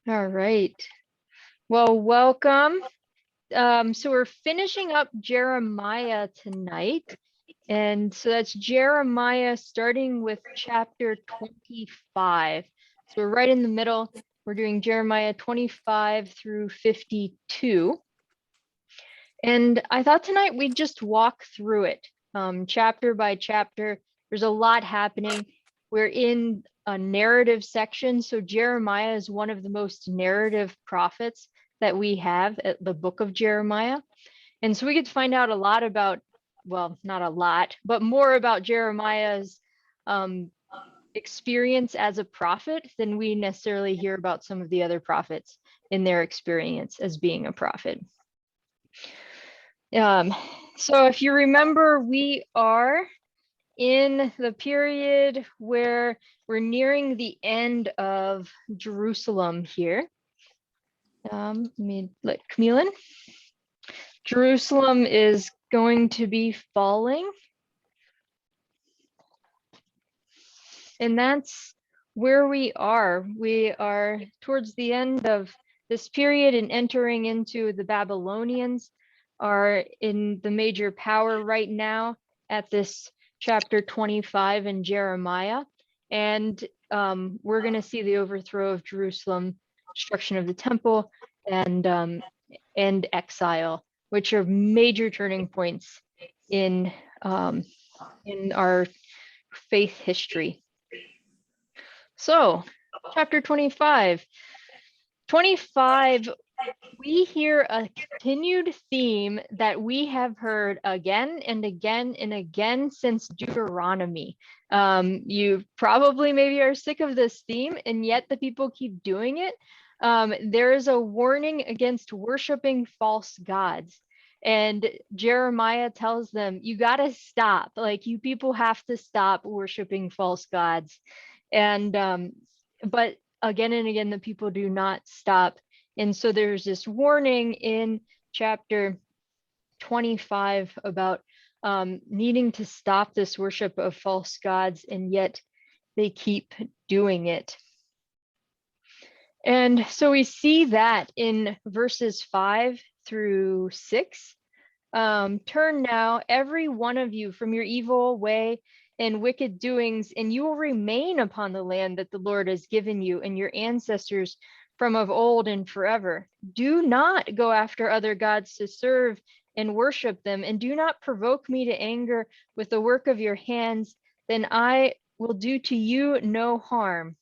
All right. Well, welcome. So we're finishing up Jeremiah tonight. And so that's Jeremiah starting with chapter 25. So we're right in the middle. We're doing Jeremiah 25 through 52. And I thought tonight we'd just walk through it, chapter by chapter. There's a lot happening. We're in a narrative section. So Jeremiah is one of the most narrative prophets that we have at the book of Jeremiah. And so we get to find out a lot about, well, not a lot, but more about Jeremiah's experience as a prophet than we necessarily hear about some of the other prophets in their experience as being a prophet. So if you remember, we are in the period where we're nearing the end of Jerusalem here. Let me let Camille in. Jerusalem is going to be falling. And that's where we are. We are towards the end of this period and entering into the Babylonians are in the major power right now at this chapter 25 in Jeremiah. And we're going to see the overthrow of Jerusalem, destruction of the temple, and exile, which are major turning points in our faith history. So, chapter 25. 25, we hear a continued theme that we have heard again and again and again since Deuteronomy. You probably maybe are sick of this theme, and yet the people keep doing it. There is a warning against worshiping false gods. And Jeremiah tells them, you got to stop. Like, you people have to stop worshiping false gods. And but again and again, the people do not stop. And so there's this warning in chapter 25 about needing to stop this worship of false gods, and yet they keep doing it. And so we see that in verses 5 through 6. Turn now, every one of you, from your evil way and wicked doings, and you will remain upon the land that the Lord has given you and your ancestors from of old and forever. Do not go after other gods to serve and worship them, and do not provoke me to anger with the work of your hands, then I will do to you no harm.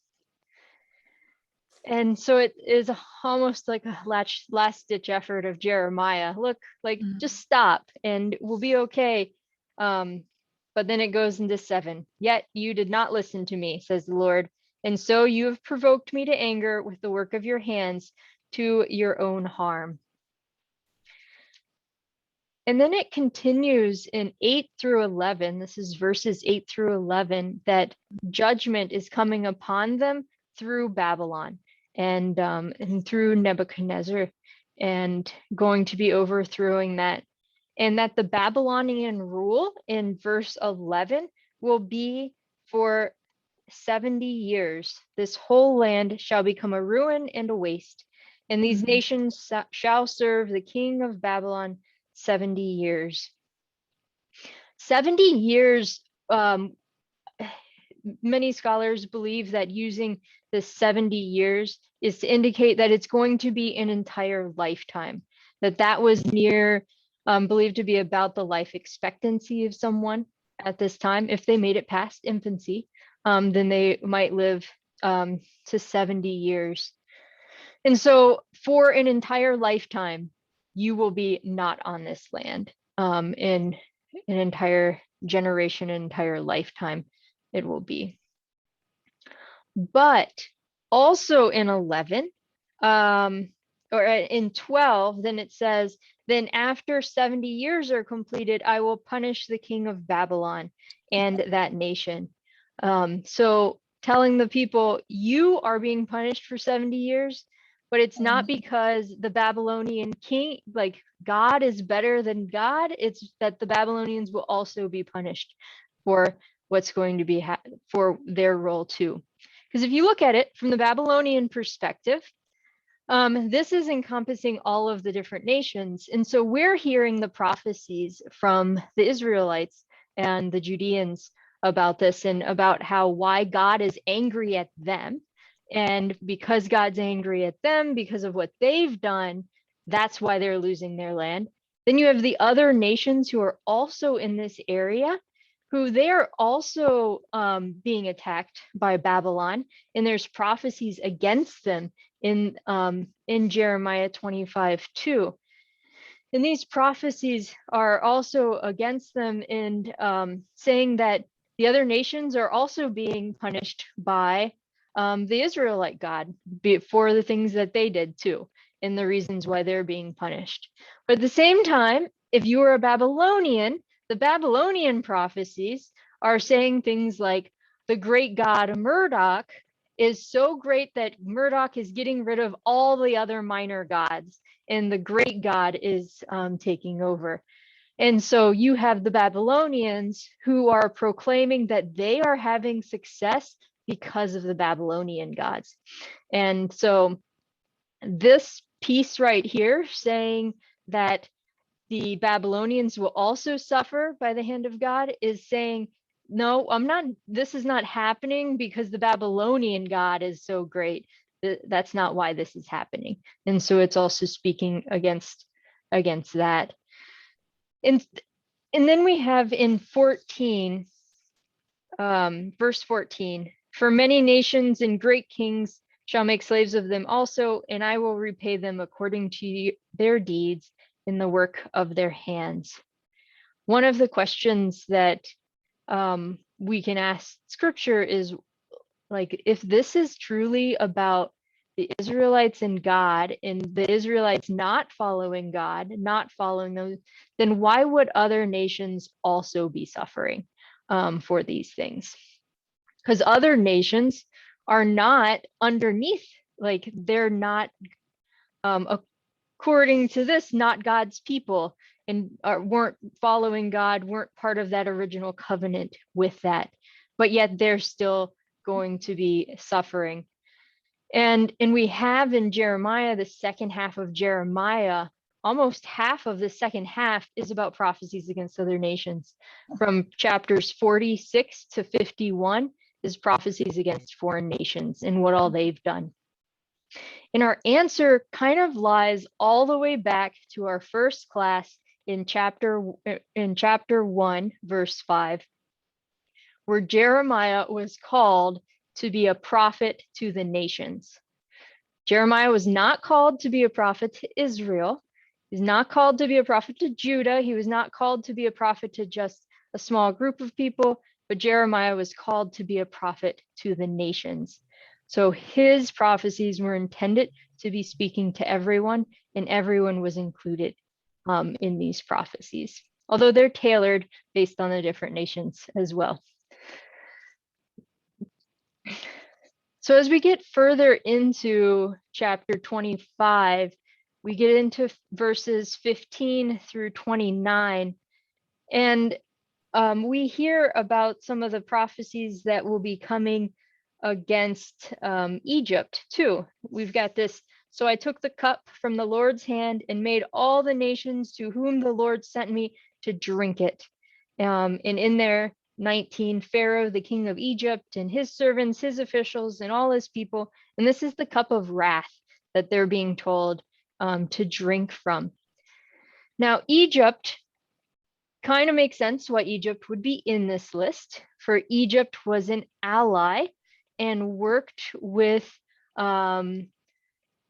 And so it is almost like a last ditch effort of Jeremiah. Look, like, just stop and we'll be okay. But then it goes into 7. Yet you did not listen to me, says the Lord. And so you have provoked me to anger with the work of your hands to your own harm. And then it continues in 8 through 11. This is verses 8 through 11, that judgment is coming upon them through Babylon and through Nebuchadnezzar, and going to be overthrowing that. And that the Babylonian rule in verse 11 will be for 70 years. This whole land shall become a ruin and a waste, and these nations shall serve the king of Babylon 70 years. 70 years, many scholars believe that using the 70 years is to indicate that it's going to be an entire lifetime, that was near, believed to be about the life expectancy of someone at this time. If they made it past infancy, then they might live to 70 years. And so for an entire lifetime, you will be not on this land. In an entire generation, an entire lifetime, it will be. But also in 11, or in 12, then it says, then after 70 years are completed, I will punish the king of Babylon and that nation. So telling the people, you are being punished for 70 years, but it's not because the Babylonian king, like, God is better than God. It's that the Babylonians will also be punished for what's going to be for their role too. Because if you look at it from the Babylonian perspective, This is encompassing all of the different nations. And so we're hearing the prophecies from the Israelites and the Judeans about this and about how why God is angry at them. And because God's angry at them, because of what they've done, that's why they're losing their land. Then you have the other nations who are also in this area, who they are also being attacked by Babylon. And there's prophecies against them in Jeremiah 25:2. And these prophecies are also against them and saying that the other nations are also being punished by the Israelite God for the things that they did too, and the reasons why they're being punished. But at the same time, if you are a Babylonian, the Babylonian prophecies are saying things like the great god Marduk is so great that Marduk is getting rid of all the other minor gods, and the great god is taking over. And so you have the Babylonians who are proclaiming that they are having success because of the Babylonian gods. And so this piece right here saying that the Babylonians will also suffer by the hand of God is saying, no, this is not happening because the Babylonian God is so great. That's not why this is happening. And so it's also speaking against that. And then we have in 14, verse 14, for many nations and great kings shall make slaves of them also, and I will repay them according to their deeds in the work of their hands. One of the questions that we can ask scripture is, like, if this is truly about the Israelites and God, and the Israelites not following God, not following them, then why would other nations also be suffering for these things? Because other nations are not underneath, like they're not according to this, not God's people, and weren't following God, weren't part of that original covenant with that, but yet they're still going to be suffering. And we have in Jeremiah, the second half of Jeremiah, almost half of the second half is about prophecies against other nations. From chapters 46 to 51 is prophecies against foreign nations and what all they've done. And our answer kind of lies all the way back to our first class in chapter 1, verse 5, where Jeremiah was called to be a prophet to the nations. Jeremiah was not called to be a prophet to Israel. He's not called to be a prophet to Judah. He was not called to be a prophet to just a small group of people, but Jeremiah was called to be a prophet to the nations. So his prophecies were intended to be speaking to everyone, and everyone was included in these prophecies, although they're tailored based on the different nations as well. So as we get further into chapter 25, we get into verses 15 through 29, and we hear about some of the prophecies that will be coming against Egypt too. We've got this. So I took the cup from the Lord's hand and made all the nations to whom the Lord sent me to drink it. And in there, 19, Pharaoh, the king of Egypt, and his servants, his officials, and all his people. And this is the cup of wrath that they're being told to drink from. Now, Egypt kind of makes sense why Egypt would be in this list, for Egypt was an ally and worked with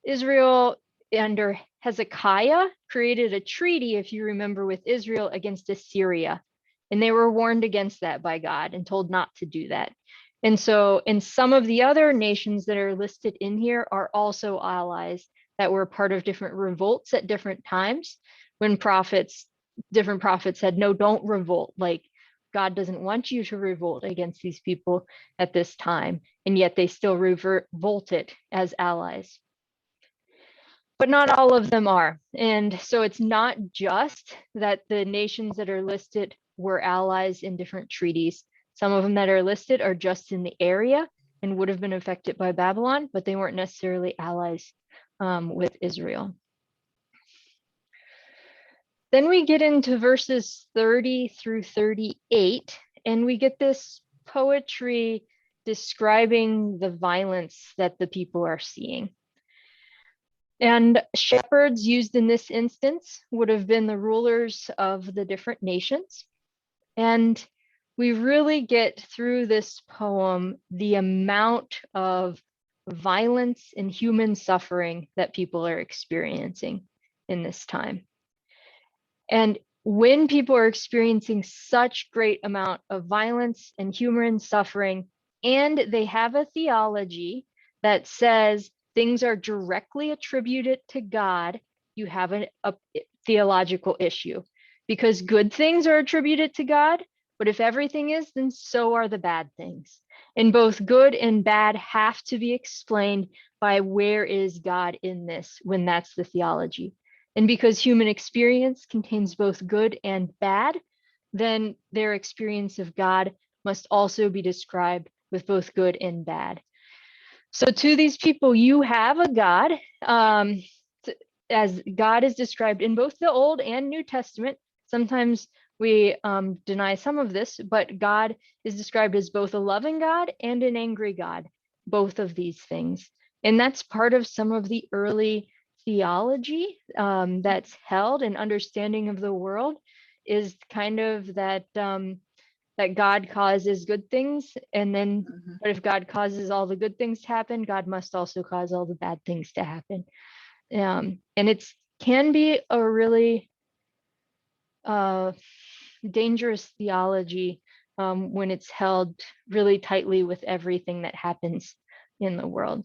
Israel under Hezekiah, created a treaty, if you remember, with Israel against Assyria. And they were warned against that by God and told not to do that. And so, and some of the other nations that are listed in here are also allies that were part of different revolts at different times when different prophets said, no, don't revolt. Like, God doesn't want you to revolt against these people at this time. And yet they still revolted as allies. But not all of them are. And so it's not just that the nations that are listed were allies in different treaties. Some of them that are listed are just in the area and would have been affected by Babylon, but they weren't necessarily allies with Israel. Then we get into verses 30 through 38, and we get this poetry describing the violence that the people are seeing. And shepherds used in this instance would have been the rulers of the different nations. And we really get through this poem the amount of violence and human suffering that people are experiencing in this time. And when people are experiencing such great amount of violence and human suffering, and they have a theology that says things are directly attributed to God, you have a theological issue, because good things are attributed to God, but if everything is, then so are the bad things. And both good and bad have to be explained by where is God in this, when that's the theology. And because human experience contains both good and bad, then their experience of God must also be described with both good and bad. So to these people, you have a God, as God is described in both the Old and New Testament. Sometimes we deny some of this, but God is described as both a loving God and an angry God, both of these things. And that's part of some of the early theology that's held, and understanding of the world is kind of that that God causes good things, and then but if God causes all the good things to happen, God must also cause all the bad things to happen. And it's can be a really dangerous theology when it's held really tightly with everything that happens in the world.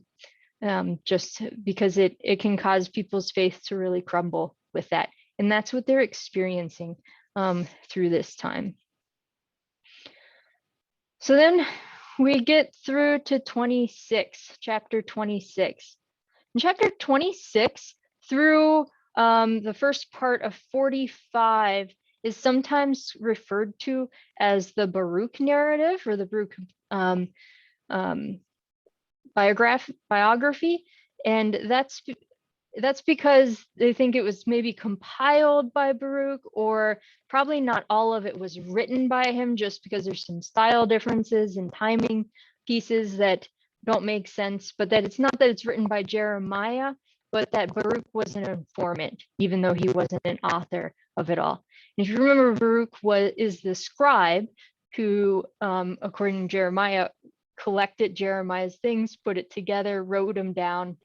Just because it can cause people's faith to really crumble with that. And that's what they're experiencing through this time. So then we get through to 26, chapter 26. In chapter 26 through the first part of 45 is sometimes referred to as the Baruch Narrative, or the Baruch biography, and that's because they think it was maybe compiled by Baruch, or probably not all of it was written by him, just because there's some style differences and timing pieces that don't make sense, but that it's not that it's written by Jeremiah, but that Baruch was an informant, even though he wasn't an author of it all. And if you remember, Baruch is the scribe who, according to Jeremiah, collected Jeremiah's things, put it together, wrote them down,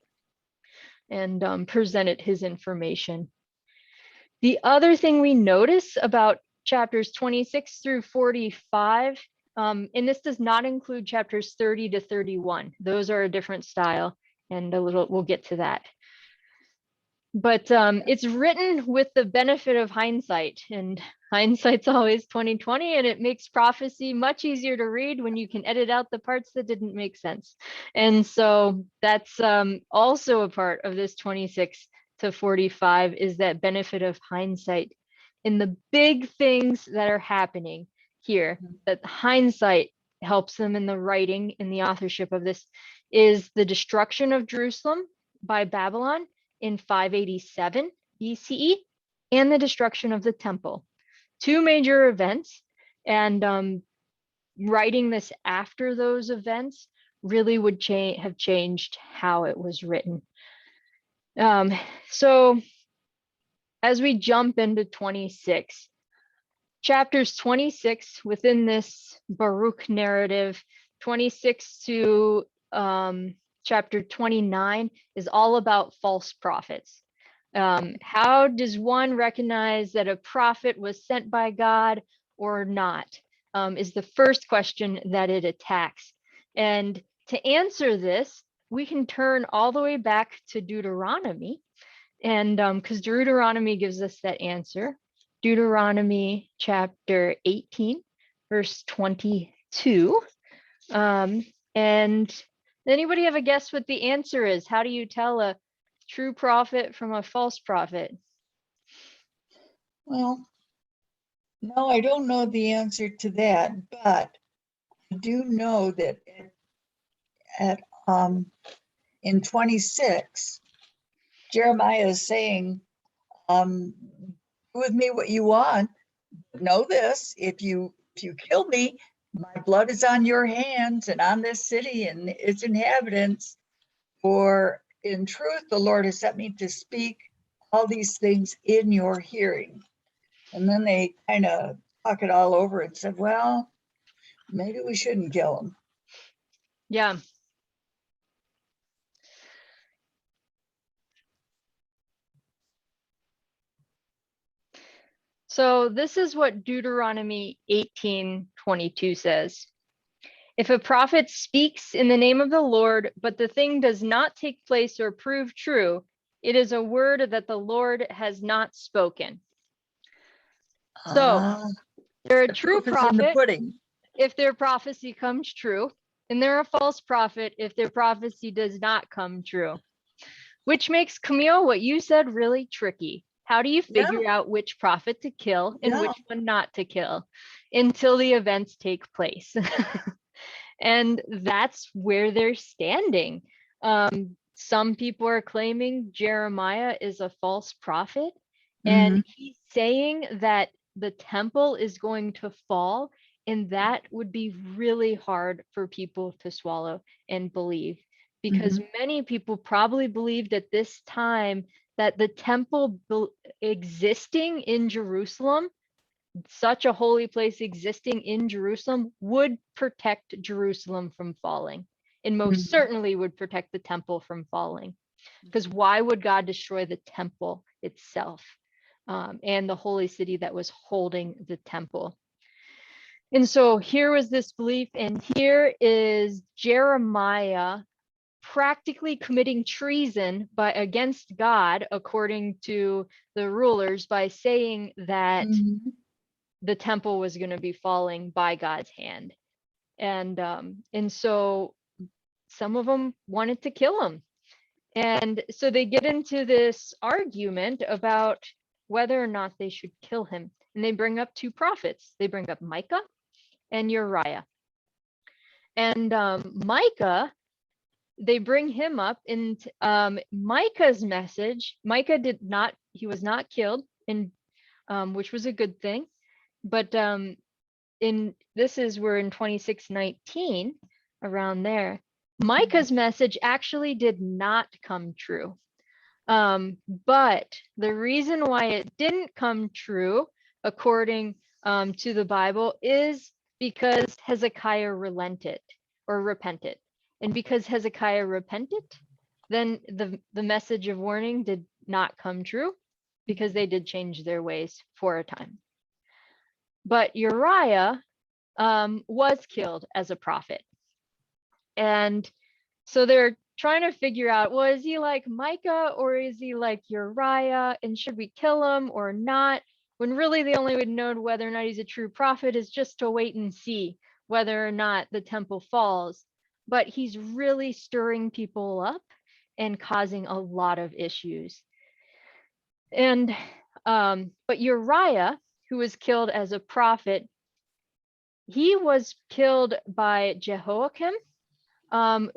and presented his information. The other thing we notice about chapters 26 through 45, and this does not include chapters 30 to 31. Those are a different style, and we'll get to that. But it's written with the benefit of hindsight, and hindsight's always 20/20, and it makes prophecy much easier to read when you can edit out the parts that didn't make sense. And so that's also a part of this 26 to 45, is that benefit of hindsight in the big things that are happening here, that hindsight helps them in the writing, in the authorship of this, is the destruction of Jerusalem by Babylon in 587 BCE, and the destruction of the temple. Two major events, and writing this after those events really would have changed how it was written. So as we jump into 26, chapters 26 within this Baruch narrative, 26 to chapter 29 is all about false prophets. How does one recognize that a prophet was sent by God or not, is the first question that it attacks. And to answer this, we can turn all the way back to Deuteronomy, and because Deuteronomy gives us that answer. Deuteronomy chapter 18, verse 22. And anybody have a guess what the answer is? How do you tell a true prophet from a false prophet? Well, no, I don't know the answer to that, but I do know that in 26, Jeremiah is saying, do with me what you want. Know this, if you kill me, my blood is on your hands and on this city and its inhabitants. For in truth, the Lord has sent me to speak all these things in your hearing. And then they kind of talk it all over and said, well, maybe we shouldn't kill him. Yeah. So this is what Deuteronomy 18:22 says. If a prophet speaks in the name of the Lord, but the thing does not take place or prove true, it is a word that the Lord has not spoken. So they're a true Proof is in the prophet pudding. if their prophecy comes true, and they're a false prophet if their prophecy does not come true. Which makes, Camille, what you said really tricky. How do you figure out which prophet to kill and which one not to kill until the events take place? And that's where they're standing. Some people are claiming Jeremiah is a false prophet, and he's saying that the temple is going to fall, and that would be really hard for people to swallow and believe, because many people probably believed at this time that the temple existing in Jerusalem, such a holy place existing in Jerusalem, would protect Jerusalem from falling, and most certainly would protect the temple from falling. Because why would God destroy the temple itself, and the holy city that was holding the temple? And so here was this belief, and here is Jeremiah practically committing treason against God, according to the rulers, by saying that the temple was going to be falling by God's hand. And so some of them wanted to kill him. And so they get into this argument about whether or not they should kill him. And they bring up two prophets. They bring up Micah and Uriah. And Micah, they bring him up in Micah's message. Micah he was not killed, which was a good thing. But we're in 26:19, around there. Micah's message actually did not come true. But the reason why it didn't come true, according to the Bible, is because Hezekiah repented. And because Hezekiah repented, then the message of warning did not come true, because they did change their ways for a time. But Uriah was killed as a prophet. And so they're trying to figure out, well, is he like Micah or is he like Uriah? And should we kill him or not? When really the only way to know whether or not he's a true prophet is just to wait and see whether or not the temple falls. But he's really stirring people up and causing a lot of issues. And but Uriah, who was killed as a prophet, he was killed by Jehoiakim,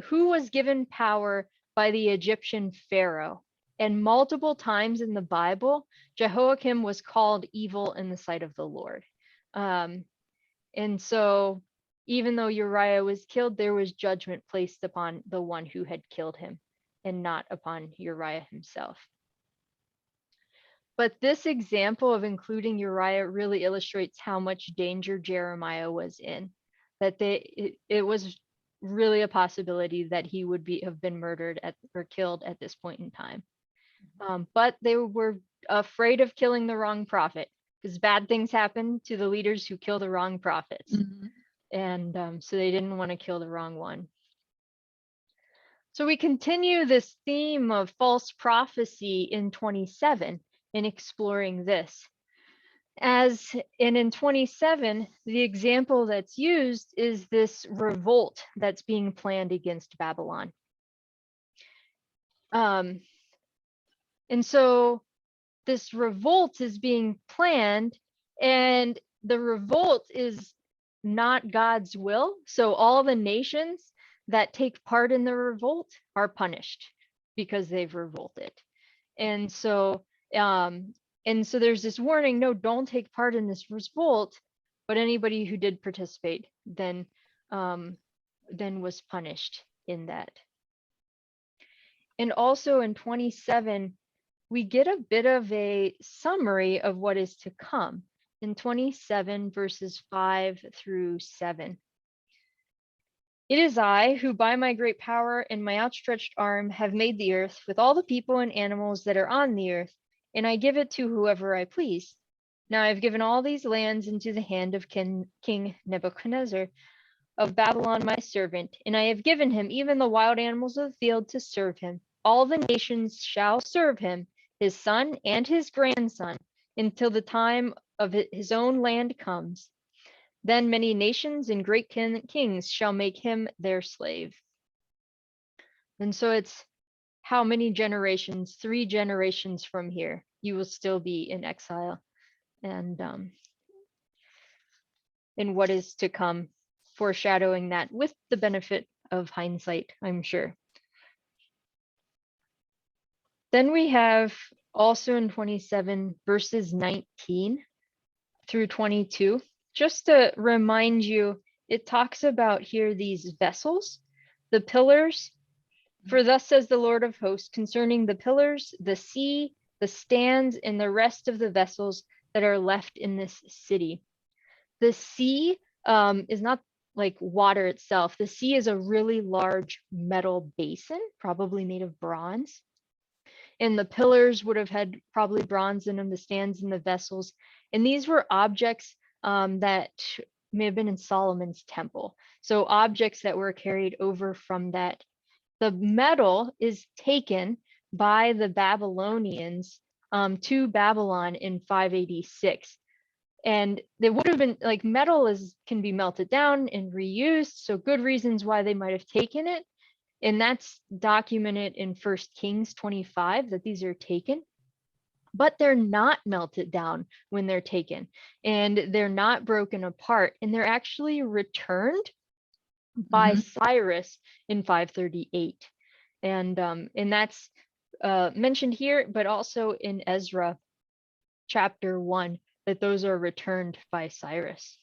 who was given power by the Egyptian Pharaoh. And multiple times in the Bible, Jehoiakim was called evil in the sight of the Lord. And so even though Uriah was killed, there was judgment placed upon the one who had killed him and not upon Uriah himself. But this example of including Uriah really illustrates how much danger Jeremiah was in, that it was really a possibility that he would have been murdered or killed at this point in time. But they were afraid of killing the wrong prophet, because bad things happen to the leaders who kill the wrong prophets. And so they didn't want to kill the wrong one. So we continue this theme of false prophecy in 27 in exploring this. In 27, the example that's used is this revolt that's being planned against Babylon. And so this revolt is being planned, and the revolt is not God's will. So all the nations that take part in the revolt are punished because they've revolted. And so there's this warning, no, don't take part in this revolt, but anybody who did participate then was punished in that. And also in 27, we get a bit of a summary of what is to come in 27 verses 5-7. It is I who by my great power and my outstretched arm have made the earth with all the people and animals that are on the earth, and I give it to whoever I please. Now I have given all these lands into the hand of King Nebuchadnezzar of Babylon my servant, and I have given him even the wild animals of the field to serve him. All the nations shall serve him, his son and his grandson, until the time of his own land comes. Then many nations and great kings shall make him their slave. And so it's how many generations? 3 generations from here, you will still be in exile. And in what is to come, foreshadowing that with the benefit of hindsight, I'm sure. Then we have also in 27 verses 19-22, just to remind you, it talks about here these vessels, the pillars. For thus says the Lord of hosts concerning the pillars, the sea, the stands, and the rest of the vessels that are left in this city. The sea is not like water itself. The sea is a really large metal basin, probably made of bronze. And the pillars would have had probably bronze in them, the stands and the vessels. And these were objects that may have been in Solomon's temple. So objects that were carried over from that. The metal is taken by the Babylonians to Babylon in 586. And they would have been like metal can be melted down and reused. So good reasons why they might have taken it. And that's documented in 1 Kings 25 that these are taken, but they're not melted down when they're taken, and they're not broken apart, and they're actually returned by Cyrus in 538. And that's mentioned here, but also in Ezra chapter 1, that those are returned by Cyrus.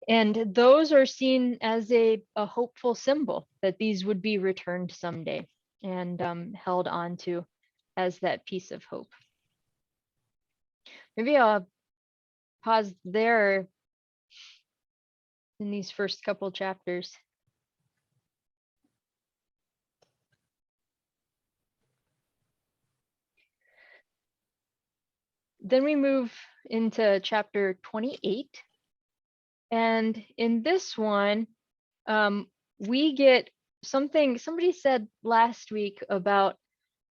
And those are seen as a hopeful symbol that these would be returned someday and held on to as that piece of hope. Maybe I'll pause there in these first couple chapters. Then we move into chapter 28. And in this one, we get something somebody said last week about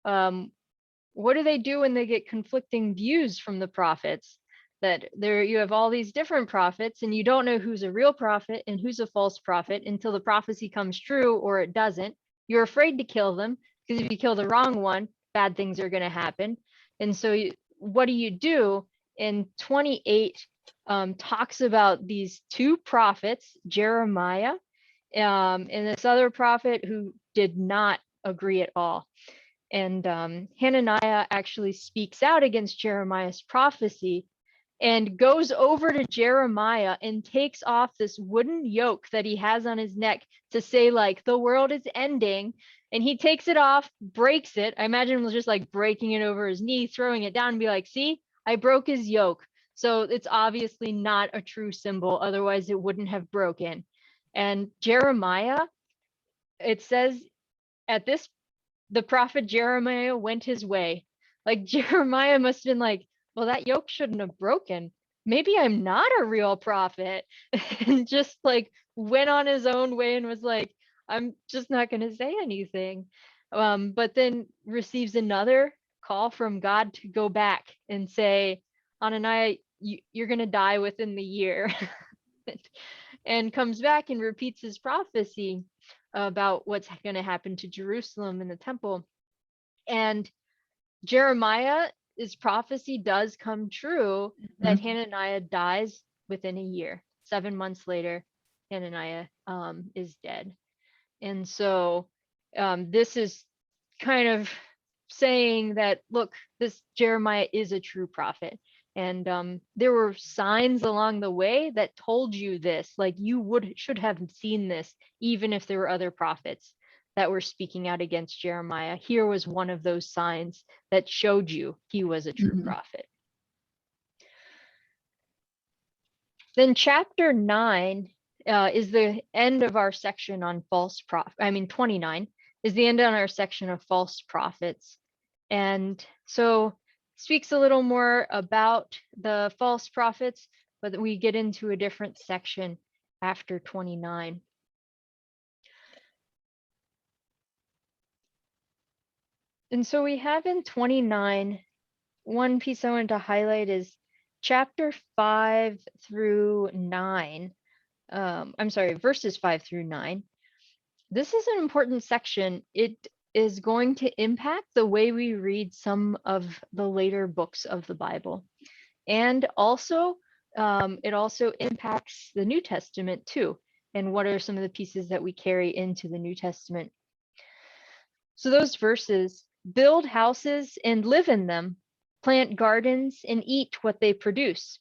what do they do when they get conflicting views from the prophets? That you have all these different prophets and you don't know who's a real prophet and who's a false prophet until the prophecy comes true or it doesn't. You're afraid to kill them because if you kill the wrong one, bad things are going to happen. And so what do you do? In 28 talks about these 2 prophets, Jeremiah and this other prophet who did not agree at all. And Hananiah actually speaks out against Jeremiah's prophecy and goes over to Jeremiah and takes off this wooden yoke that he has on his neck to say, like, the world is ending. And he takes it off, breaks it. I imagine him just like breaking it over his knee, throwing it down and be like, see, I broke his yoke. So it's obviously not a true symbol. Otherwise it wouldn't have broken. And Jeremiah, it says the prophet Jeremiah went his way. Like Jeremiah must have been like, well, that yoke shouldn't have broken. Maybe I'm not a real prophet. And just like went on his own way and was like, I'm just not going to say anything. But then receives another call from God to go back and say, Hananiah, you're going to die within the year. And comes back and repeats his prophecy about what's going to happen to Jerusalem and the temple. And Jeremiah's prophecy does come true that Hananiah dies within a year. 7 months later, Hananiah is dead. And so this is kind of saying that, look, this Jeremiah is a true prophet. And there were signs along the way that told you this, like you should have seen this, even if there were other prophets that were speaking out against Jeremiah. Here was one of those signs that showed you he was a true prophet. Then chapter 9 is the end of our section on false prophet. 29 is the end on our section of false prophets. And so speaks a little more about the false prophets, but we get into a different section after 29. And so we have in 29, one piece I wanted to highlight is chapter 5 through 9. Verses 5 through 9. This is an important section. It is going to impact the way we read some of the later books of the Bible. And also, it also impacts the New Testament too. And what are some of the pieces that we carry into the New Testament? So those verses: build houses and live in them, plant gardens and eat what they produce.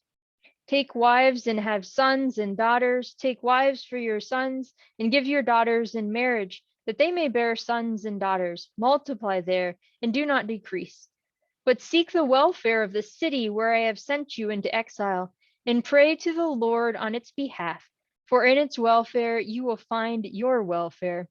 Take wives and have sons and daughters. Take wives for your sons and give your daughters in marriage, that they may bear sons and daughters. Multiply there and do not decrease. But seek the welfare of the city where I have sent you into exile, and pray to the Lord on its behalf, for in its welfare you will find your welfare.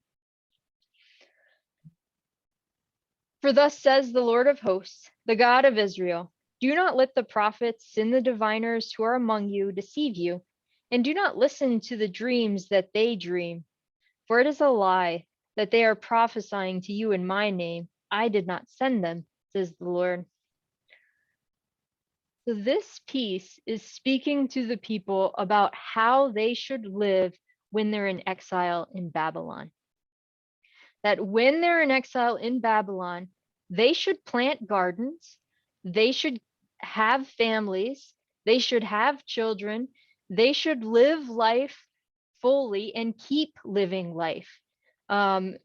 For thus says the Lord of hosts, the God of Israel: do not let the prophets and the diviners who are among you deceive you, and do not listen to the dreams that they dream. For it is a lie that they are prophesying to you in my name. I did not send them, says the Lord. So this piece is speaking to the people about how they should live when they're in exile in Babylon. That when they're in exile in Babylon, they should plant gardens, they should have families, they should have children, they should live life fully and keep living life.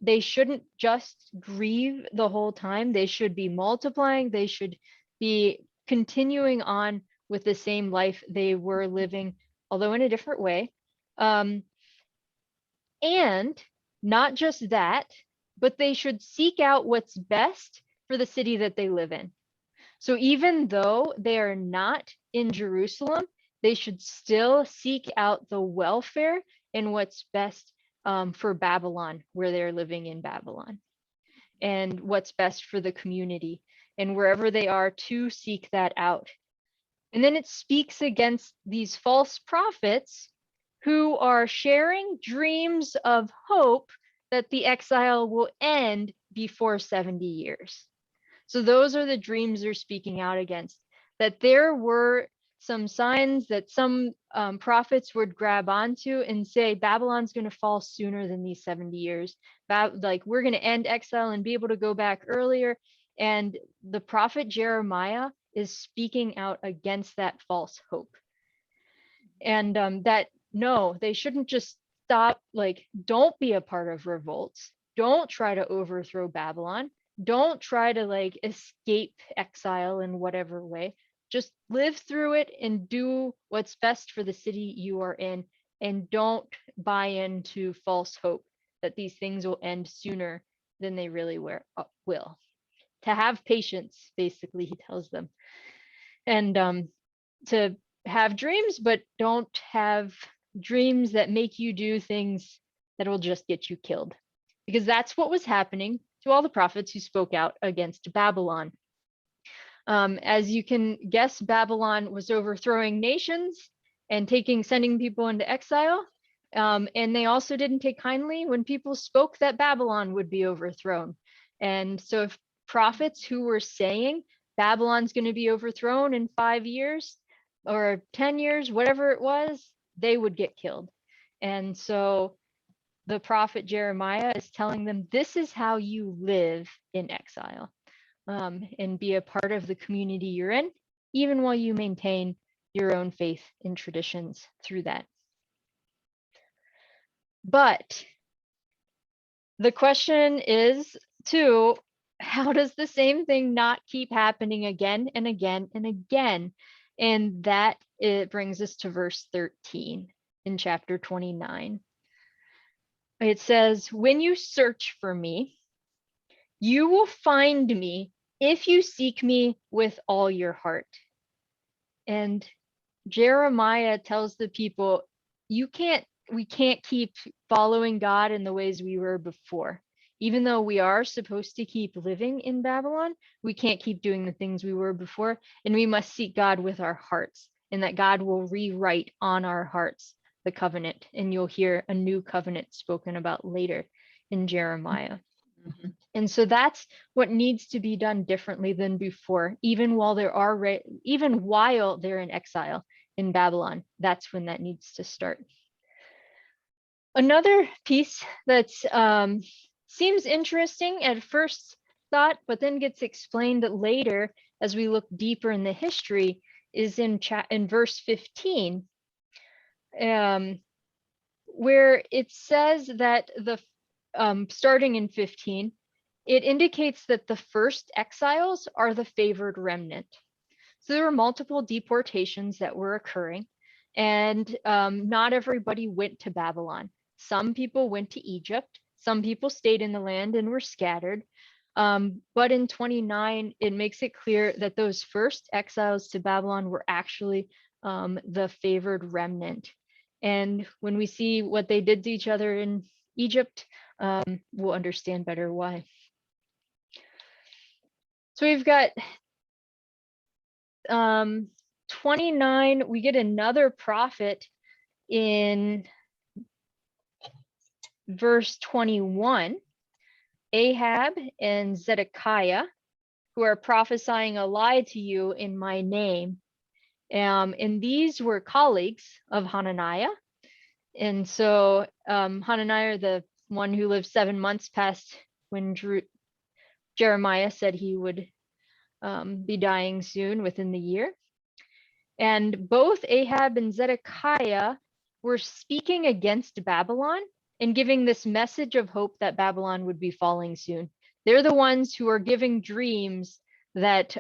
They shouldn't just grieve the whole time. They should be multiplying. They should be continuing on with the same life they were living, although in a different way. And not just that, but they should seek out what's best for the city that they live in. So even though they are not in Jerusalem, they should still seek out the welfare and what's best for Babylon, where they're living in Babylon, and what's best for the community, and wherever they are to seek that out. And then it speaks against these false prophets who are sharing dreams of hope that the exile will end before 70 years. So those are the dreams they're speaking out against, that there were some signs that some prophets would grab onto and say, Babylon's going to fall sooner than these 70 years. Like, we're going to end exile and be able to go back earlier. And the prophet Jeremiah is speaking out against that false hope. And that, no, they shouldn't just stop, like, don't be a part of revolts. Don't try to overthrow Babylon. Don't try to like escape exile in whatever way. Just live through it and do what's best for the city you are in, and don't buy into false hope that these things will end sooner than they really will. To have patience, basically, he tells them. And to have dreams, but don't have dreams that make you do things that will just get you killed. Because that's what was happening to all the prophets who spoke out against Babylon. As you can guess, Babylon was overthrowing nations and sending people into exile. And they also didn't take kindly when people spoke that Babylon would be overthrown. And so if prophets who were saying Babylon's going to be overthrown in 5 years or 10 years, whatever it was, they would get killed. And so the prophet Jeremiah is telling them, this is how you live in exile, and be a part of the community you're in, even while you maintain your own faith and traditions through that. But the question is, too, how does the same thing not keep happening again and again and again? And that it brings us to verse 13 in chapter 29. It says, "When you search for me, you will find me if you seek me with all your heart." And Jeremiah tells the people, we can't keep following God in the ways we were before. Even though we are supposed to keep living in Babylon, we can't keep doing the things we were before. And we must seek God with our hearts, and that God will rewrite on our hearts the covenant. And you'll hear a new covenant spoken about later in Jeremiah. Mhm. And so that's what needs to be done differently than before, even while even while they're in exile in Babylon. That's when that needs to start. Another piece that seems interesting at first thought, but then gets explained later as we look deeper in the history, is in verse 15, where it says that starting in 15, it indicates that the first exiles are the favored remnant. So there were multiple deportations that were occurring, and not everybody went to Babylon. Some people went to Egypt. Some people stayed in the land and were scattered. But in 29, it makes it clear that those first exiles to Babylon were actually the favored remnant. And when we see what they did to each other in Egypt, we'll understand better why. So we've got 29, we get another prophet in verse 21, Ahab and Zedekiah, who are prophesying a lie to you in my name. And these were colleagues of Hananiah. And so Hananiah, the one who lived 7 months past when Jeremiah said he would be dying soon within the year. And both Ahab and Zedekiah were speaking against Babylon and giving this message of hope that Babylon would be falling soon. They're the ones who are giving dreams that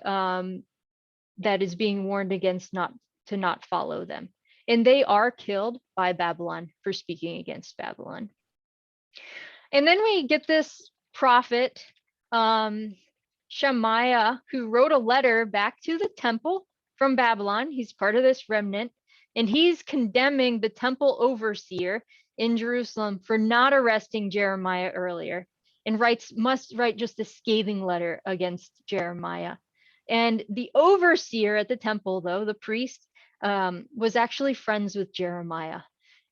that is being warned against not follow them. And they are killed by Babylon for speaking against Babylon. And then we get this prophet, Shemaiah, who wrote a letter back to the temple from Babylon. He's part of this remnant, and he's condemning the temple overseer in Jerusalem for not arresting Jeremiah earlier, and must write just a scathing letter against Jeremiah. And the overseer at the temple, though, the priest, was actually friends with Jeremiah.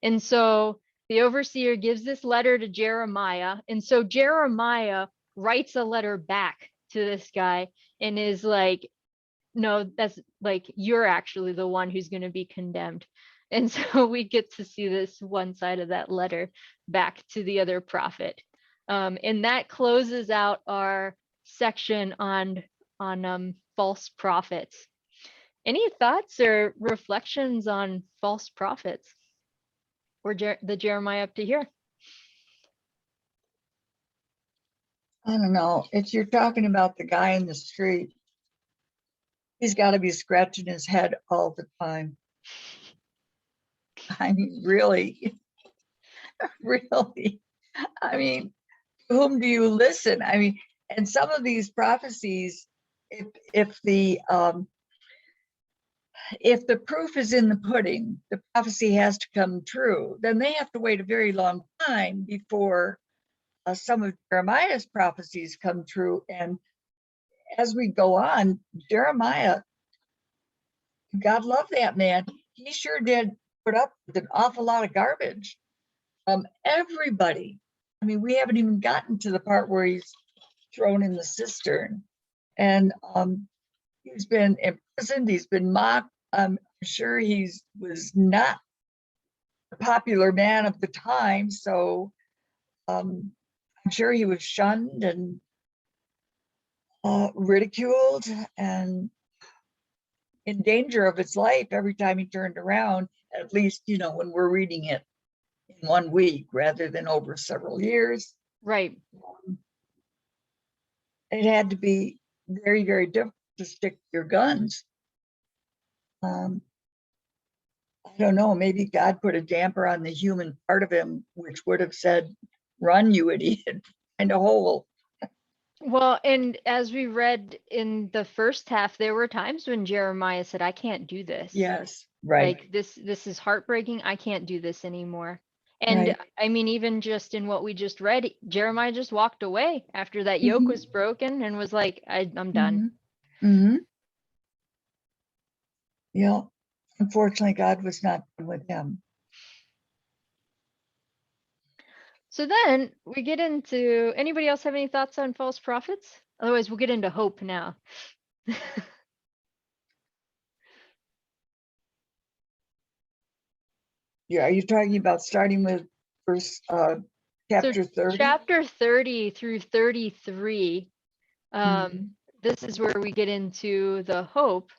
And so the overseer gives this letter to Jeremiah. And so Jeremiah writes a letter back to this guy and is like, no, that's like, you're actually the one who's going to be condemned. And so we get to see this one side of that letter back to the other prophet. And that closes out our section on false prophets. Any thoughts or reflections on false prophets or the Jeremiah up to here? I don't know. If you're talking about the guy in the street, he's got to be scratching his head all the time. I mean, really, really. I mean, to whom do you listen? I mean, and some of these prophecies, if the proof is in the pudding, the prophecy has to come true, then they have to wait a very long time before some of Jeremiah's prophecies come true. And as we go on, Jeremiah, God love that man. He sure did put up with an awful lot of garbage from everybody. I mean, we haven't even gotten to the part where he's thrown in the cistern. And he's been imprisoned, he's been mocked. I'm sure he was not a popular man of the time. So I'm sure he was shunned and ridiculed and in danger of his life every time he turned around, at least, you know, when we're reading it in 1 week rather than over several years. Right. it had to be very, very difficult to stick to your guns. I don't know, maybe God put a damper on the human part of him, which would have said, run, you idiot, find a hole. Well, and as we read in the first half, there were times when Jeremiah said, I can't do this. Yes, right. Like this is heartbreaking. I can't do this anymore. And Right. I mean, even just in what we just read, Jeremiah just walked away after that yoke was broken and was like, I'm done. Yeah. Unfortunately, God was not done with him. So then we get into, anybody else have any thoughts on false prophets? Otherwise, we'll get into hope now. Yeah, are you talking about starting with verse chapter 30? Chapter 30 through 33. This is where we get into the hope.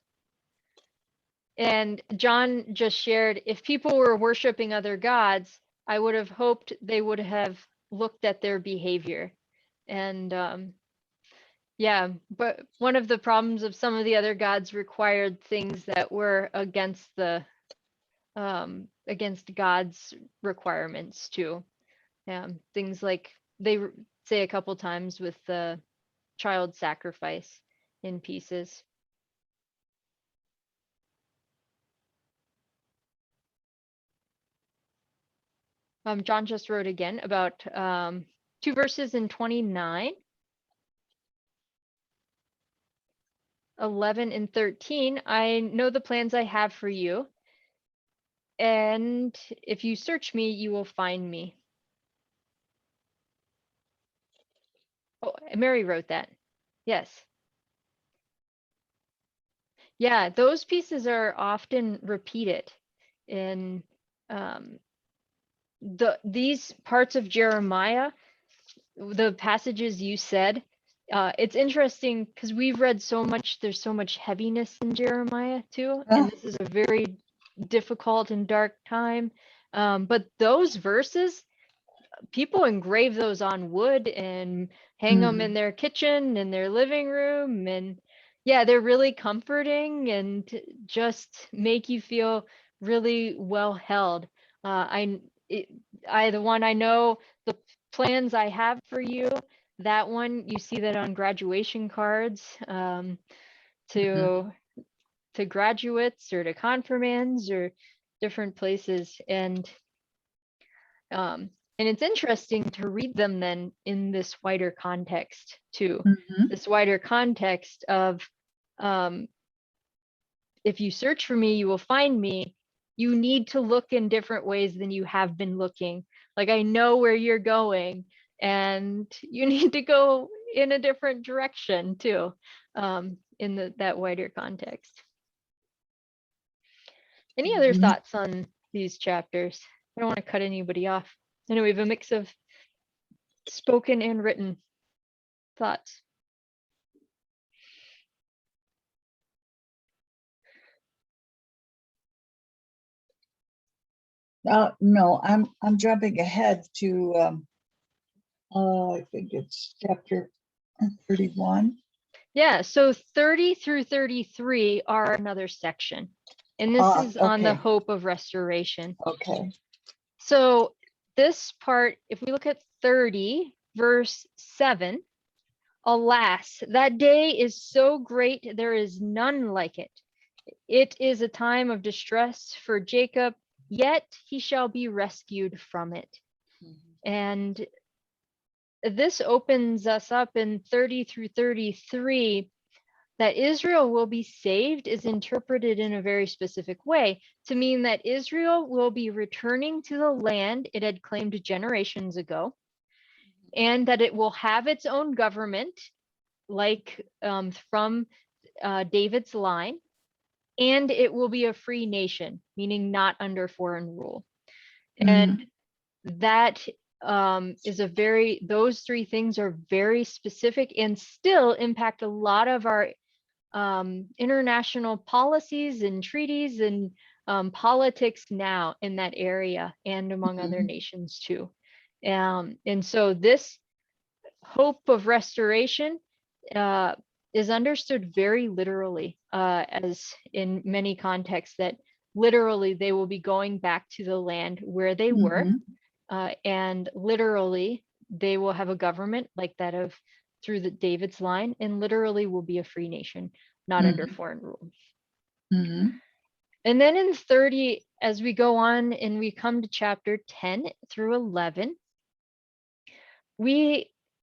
And John just shared, if people were worshiping other gods, I would have hoped they would have looked at their behavior. And yeah, but one of the problems of some of the other gods required things that were against the against God's requirements too. Things like they say a couple times with the child sacrifice in pieces. John just wrote again about 2 verses in 29, 11 and 13. I know the plans I have for you, and if you search me, you will find me. Oh, Mary wrote that. Yes. Yeah, those pieces are often repeated in these parts of Jeremiah, the passages you said. It's interesting because we've read so much, there's so much heaviness in Jeremiah too, and this is a very difficult and dark time. But those verses, people engrave those on wood and hang them in their kitchen, in their living room, and yeah, they're really comforting and just make you feel really well held. The one I know, the plans I have for you, that one, you see that on graduation cards to graduates or to confirmands or different places. And it's interesting to read them then in this wider context too. This wider context of if you search for me, you will find me. You need to look in different ways than you have been looking. Like, I know where you're going, and you need to go in a different direction too, in that wider context. Any other thoughts on these chapters? I don't want to cut anybody off. I know we have a mix of spoken and written thoughts. No, I'm jumping ahead to I think it's chapter 31. Yeah, so 30 through 33 are another section. And this is on the hope of restoration. Okay. So this part, if we look at 30, verse 7, alas, that day is so great, there is none like it. It is a time of distress for Jacob, yet he shall be rescued from it. And this opens us up in 30 through 33 that Israel will be saved is interpreted in a very specific way to mean that Israel will be returning to the land it had claimed generations ago, and that it will have its own government, like from David's line, and it will be a free nation, meaning not under foreign rule. And that is those three things are very specific and still impact a lot of our international policies and treaties and politics now in that area and among other nations too. And so this hope of restoration is understood very literally, as in many contexts, that literally they will be going back to the land where they were, and literally they will have a government like that of through the David's line, and literally will be a free nation, not under foreign rule. And then in 30, as we go on and we come to chapter 10 through 11,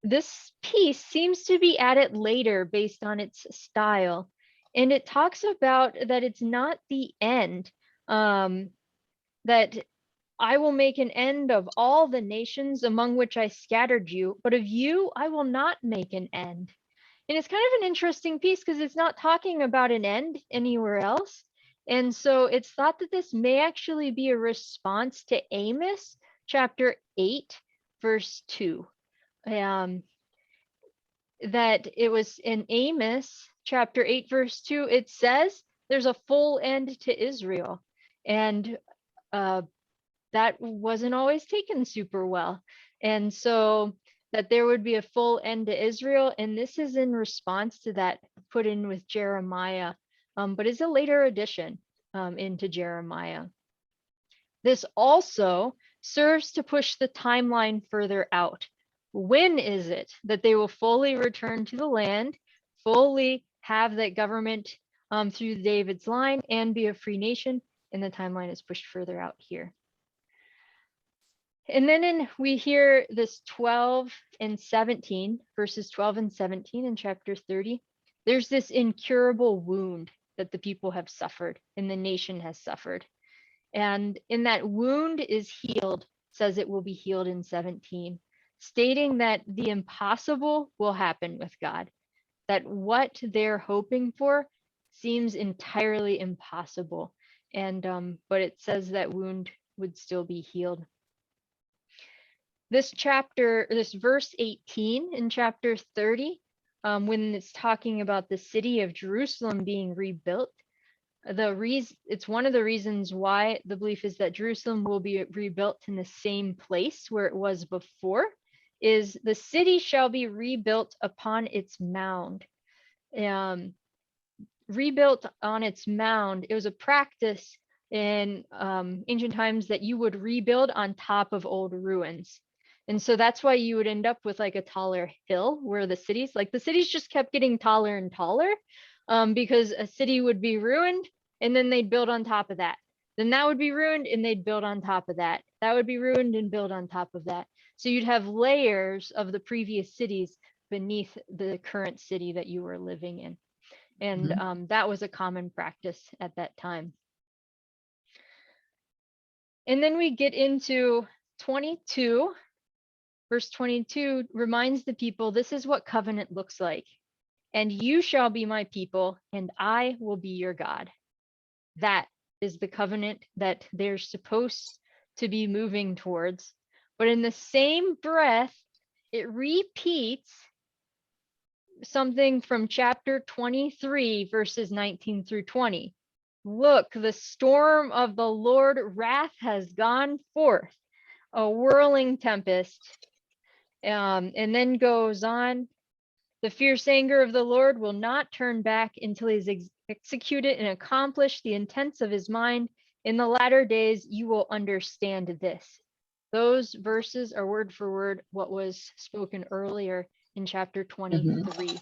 this piece seems to be added later based on its style, and it talks about that it's not the end, that I will make an end of all the nations among which I scattered you, but of you I will not make an end. And it's kind of an interesting piece because it's not talking about an end anywhere else. And so it's thought that this may actually be a response to Amos chapter 8, verse 2. That it was in Amos chapter 8, verse 2, it says there's a full end to Israel. And that wasn't always taken super well. And so that there would be a full end to Israel. And this is in response to that, put in with Jeremiah, but is a later addition into Jeremiah. This also serves to push the timeline further out. When is it that they will fully return to the land, fully have that government through David's line, and be a free nation? And the timeline is pushed further out here. And then we hear this 12 and 17, verses 12 and 17 in chapter 30. There's this incurable wound that the people have suffered and the nation has suffered. And in that wound is healed, says it will be healed in 17, stating that the impossible will happen with God, that what they're hoping for seems entirely impossible. And but it says that wound would still be healed. This chapter, this verse 18 in chapter 30, when it's talking about the city of Jerusalem being rebuilt, it's one of the reasons why the belief is that Jerusalem will be rebuilt in the same place where it was before, is the city shall be rebuilt upon its mound. Rebuilt on its mound. It was a practice in ancient times that you would rebuild on top of old ruins. And so that's why you would end up with like a taller hill where the cities just kept getting taller and taller, because a city would be ruined and then they'd build on top of that. Then that would be ruined and they'd build on top of that. That would be ruined and build on top of that. So you'd have layers of the previous cities beneath the current city that you were living in. And that was a common practice at that time. And then we get into 22. Verse 22 reminds the people, this is what covenant looks like. And you shall be my people, and I will be your God. That is the covenant that they're supposed to be moving towards. But in the same breath, it repeats something from chapter 23, verses 19 through 20. Look, the storm of the Lord wrath has gone forth, a whirling tempest. And then goes on, the fierce anger of the Lord will not turn back until he's executed and accomplished the intents of his mind. In the latter days, you will understand this. Those verses are word for word what was spoken earlier in chapter 23.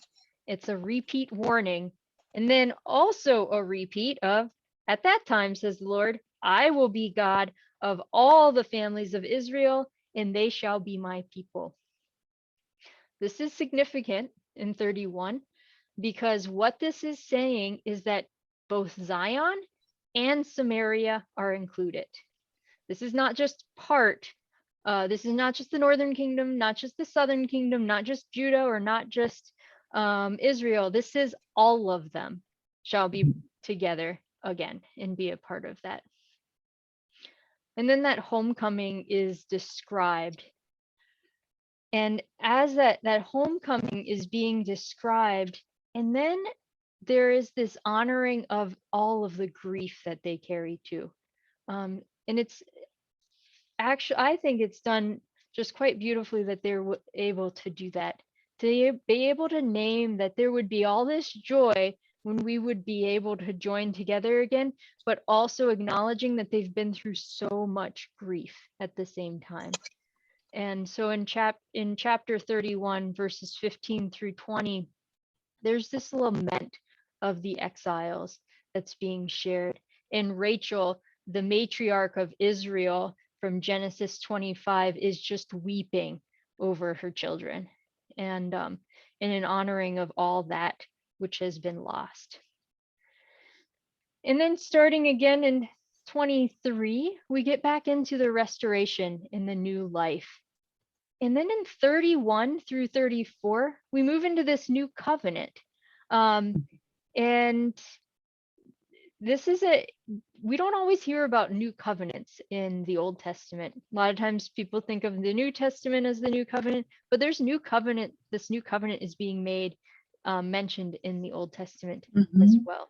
It's a repeat warning, and then also a repeat of, at that time, says the Lord, I will be God of all the families of Israel, and they shall be my people. This is significant in 31 because what this is saying is that both Zion and Samaria are included. This is not just part. This is not just the northern kingdom, not just the southern kingdom, not just Judah or not just Israel. This is all of them shall be together again and be a part of that. And then that homecoming is described. And as that homecoming is being described, and then there is this honoring of all of the grief that they carry too. And it's actually, I think it's done just quite beautifully that they're able to do that, to be able to name that there would be all this joy when we would be able to join together again, but also acknowledging that they've been through so much grief at the same time. And so in chapter 31, verses 15 through 20, there's this lament of the exiles that's being shared. And Rachel, the matriarch of Israel from Genesis 25, is just weeping over her children and in an honoring of all that which has been lost. And then starting again in 23, we get back into the restoration in the new life. And then in 31 through 34, we move into this new covenant. And this is we don't always hear about new covenants in the Old Testament. A lot of times people think of the New Testament as the new covenant, but there's new covenant. This new covenant is being made, mentioned in the Old Testament as well.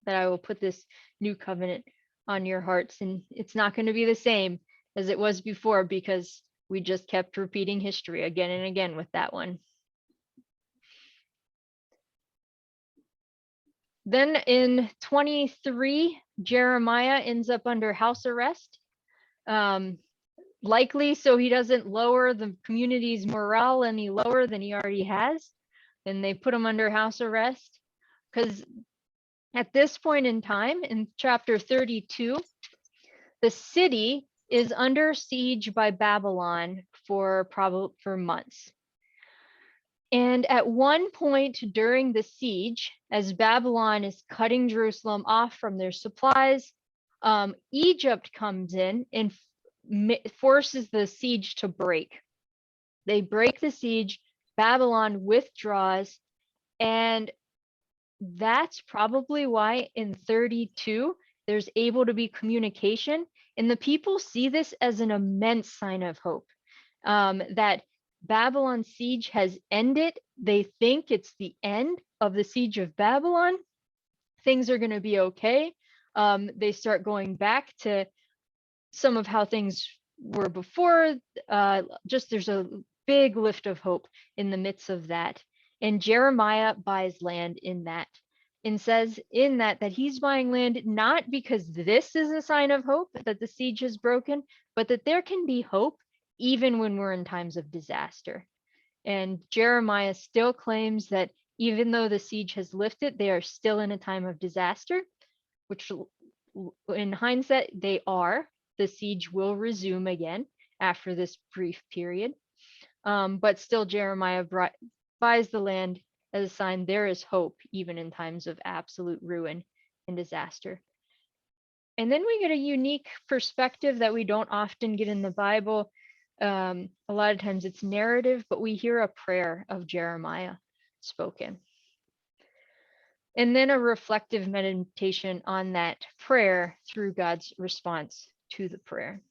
That I will put this new covenant on your hearts, and it's not going to be the same as it was before, because we just kept repeating history again and again with that one. Then in 23, Jeremiah ends up under house arrest, likely so he doesn't lower the community's morale any lower than he already has. And they put him under house arrest because at this point in time, in chapter 32, the city is under siege by Babylon for months. And at one point during the siege, as Babylon is cutting Jerusalem off from their supplies, Egypt comes in and forces the siege to break. They break the siege, Babylon withdraws, and that's probably why in 32, there's able to be communication. And the people see this as an immense sign of hope, that Babylon's siege has ended. They think it's the end of the siege of Babylon. Things are going to be okay. They start going back to some of how things were before. Just there's a big lift of hope in the midst of that. And Jeremiah buys land in that and says in that he's buying land not because this is a sign of hope that the siege is broken, but that there can be hope even when we're in times of disaster. And Jeremiah still claims that even though the siege has lifted, they are still in a time of disaster, which in hindsight, they are. The siege will resume again after this brief period. But still, Jeremiah buys the land as a sign there is hope, even in times of absolute ruin and disaster. And then we get a unique perspective that we don't often get in the Bible. A lot of times it's narrative, but we hear a prayer of Jeremiah spoken. And then a reflective meditation on that prayer through God's response to the prayer.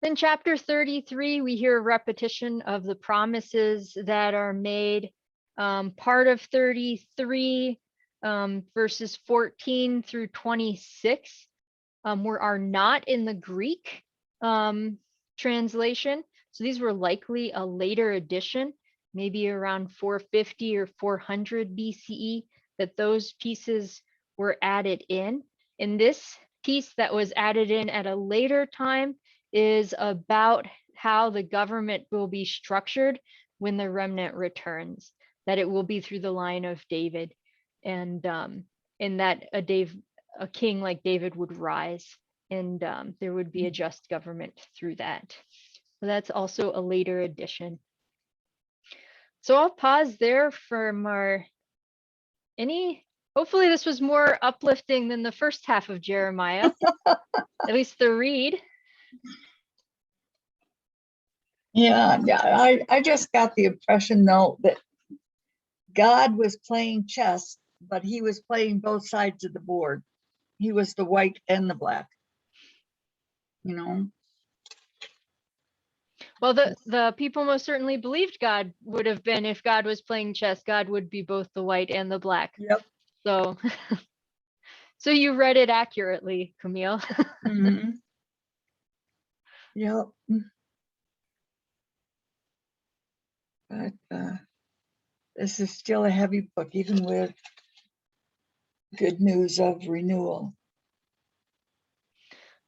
Then chapter 33, we hear a repetition of the promises that are made. Part of 33, verses 14 through 26, are not in the Greek translation. So these were likely a later addition, maybe around 450 or 400 BCE, that those pieces were added in. And this piece that was added in at a later time is about how the government will be structured when the remnant returns, that it will be through the line of David, and that a king like David would rise, and there would be a just government through that. So that's also a later addition. So I'll pause there for hopefully this was more uplifting than the first half of Jeremiah, at least the read. Yeah, I just got the impression though that God was playing chess, but he was playing both sides of the board. He was the white and the black, you know. Well, the people most certainly believed God would have been, if God was playing chess, God would be both the white and the black. Yep. So, so you read it accurately, Camille. Mm-hmm. Yep. But this is still a heavy book, even with good news of renewal.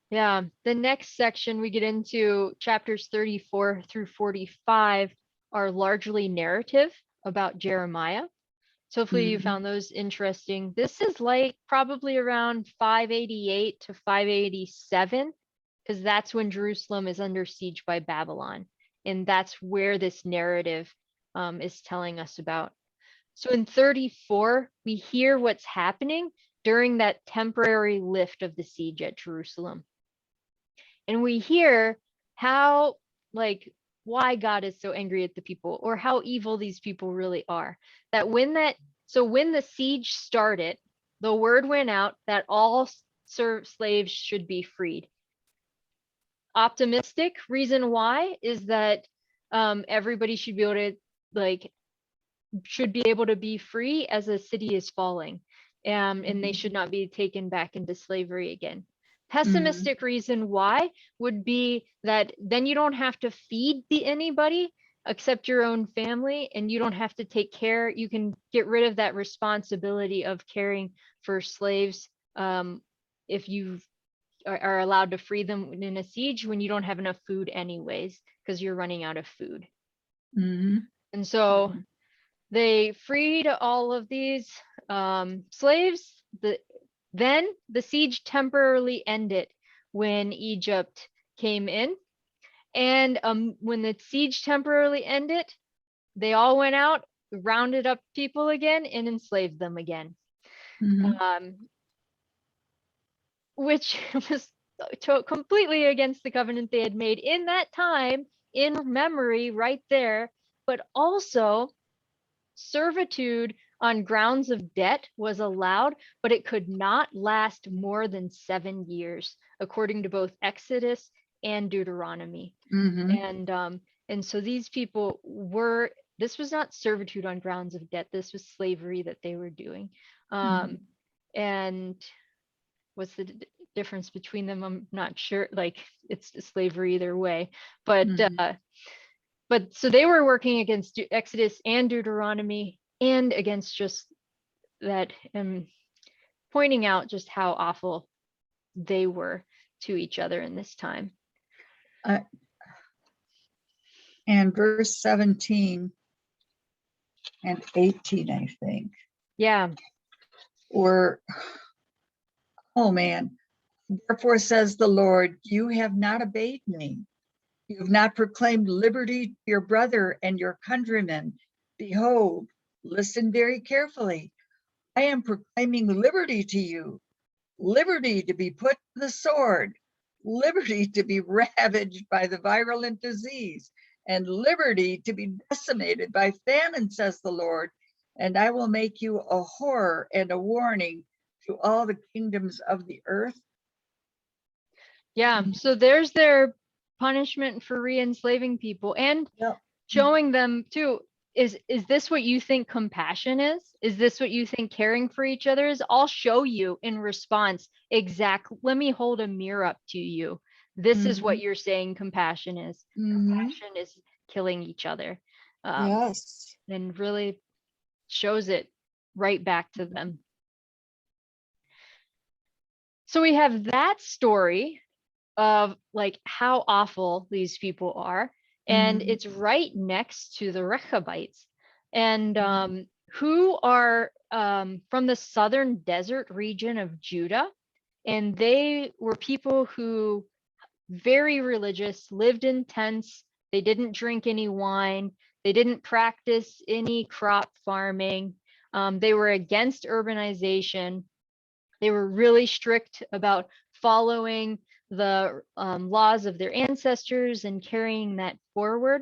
Yeah, the next section we get into chapters 34 through 45 are largely narrative about Jeremiah. So hopefully you found those interesting. This is like probably around 588 to 587, because that's when Jerusalem is under siege by Babylon. And that's where this narrative is telling us about. So in 34, we hear what's happening during that temporary lift of the siege at Jerusalem. And we hear how, like, why God is so angry at the people, or how evil these people really are. That when the siege started, the word went out that all slaves should be freed. Optimistic reason why is that everybody should be able to, like, should be able to be free as a city is falling, and they should not be taken back into slavery again. Pessimistic reason why would be that then you don't have to feed anybody except your own family, and you don't have to take care. You can get rid of that responsibility of caring for slaves if you are allowed to free them in a siege when you don't have enough food anyways, because you're running out of food. And so they freed all of these slaves. Then the siege temporarily ended when Egypt came in. And when the siege temporarily ended, they all went out, rounded up people again, and enslaved them again. Which was completely against the covenant they had made in that time, in memory right there. But also, servitude on grounds of debt was allowed, but it could not last more than 7 years, according to both Exodus and Deuteronomy. And so these people were, this was not servitude on grounds of debt. This was slavery that they were doing. And what's the difference between them? I'm not sure. Like, it's slavery either way. But so they were working against Exodus and Deuteronomy, and against just that, pointing out just how awful they were to each other in this time. And verse 17 and 18, I think. Yeah. Or, oh man. Therefore says the Lord, you have not obeyed me. You have not proclaimed liberty to your brother and your countrymen. Behold, listen very carefully. I am proclaiming liberty to you, liberty to be put to the sword, liberty to be ravaged by the virulent disease, and liberty to be decimated by famine, says the Lord. And I will make you a horror and a warning to all the kingdoms of the earth. Yeah. So there's their punishment for re-enslaving people, and showing them too, is this what you think compassion is? Is this what you think caring for each other is? I'll show you in response exactly. Let me hold a mirror up to you. This is what you're saying compassion is. Compassion is killing each other. Yes. And really shows it right back to them. So we have that story of, like, how awful these people are, and it's right next to the Rechabites, and who are from the southern desert region of Judah, and they were people who very religious, lived in tents, they didn't drink any wine, they didn't practice any crop farming, they were against urbanization. They were really strict about following the laws of their ancestors and carrying that forward.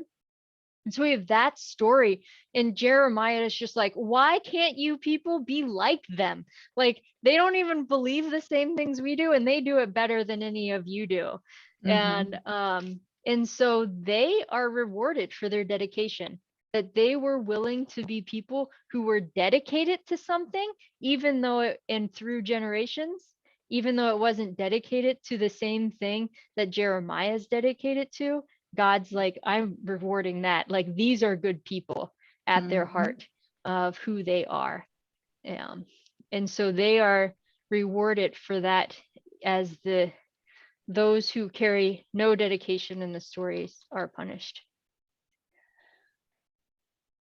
And so we have that story, and Jeremiah is just like, why can't you people be like them? Like, they don't even believe the same things we do, and they do it better than any of you do. And so they are rewarded for their dedication, that they were willing to be people who were dedicated to something, even though and through generations, even though it wasn't dedicated to the same thing that Jeremiah is dedicated to, God's like, I'm rewarding that. Like, these are good people at their Mhm. heart of who they are. And so they are rewarded for that, as those who carry no dedication in the stories are punished.